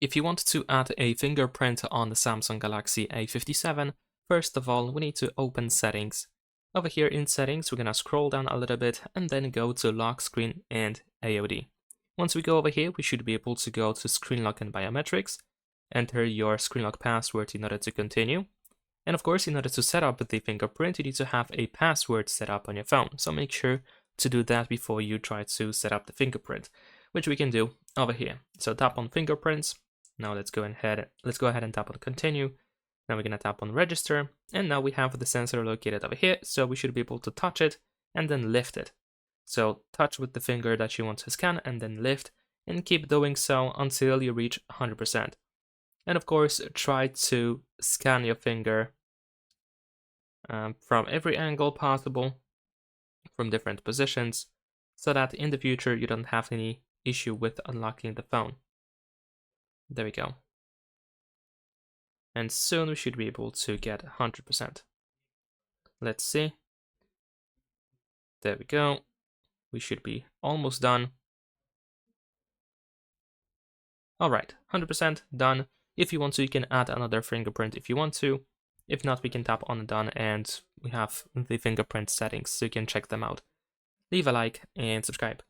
If you want to add a fingerprint on the Samsung Galaxy A57, first of all, we need to open Settings. Over here in Settings, we're going to scroll down a little bit and then go to Lock Screen and AOD. Once we go over here, we should be able to go to Screen Lock and Biometrics, enter your screen lock password in order to continue. And of course, in order to set up the fingerprint, you need to have a password set up on your phone. So make sure to do that before you try to set up the fingerprint, which we can do over here. So tap on Fingerprints. Now let's go ahead and tap on Continue. Now we're going to tap on Register, and now we have the sensor located over here, so we should be able to touch it and then lift it. So touch with the finger that you want to scan and then lift, and keep doing so until you reach 100%. And of course, try to scan your finger from every angle possible, from different positions, so that in the future you don't have any issue with unlocking the phone. There we go. And soon we should be able to get 100%. Let's see. There we go. We should be almost done. Alright, 100% done. If you want to, you can add another fingerprint if you want to. If not, we can tap on Done and we have the fingerprint settings, so you can check them out. Leave a like and subscribe.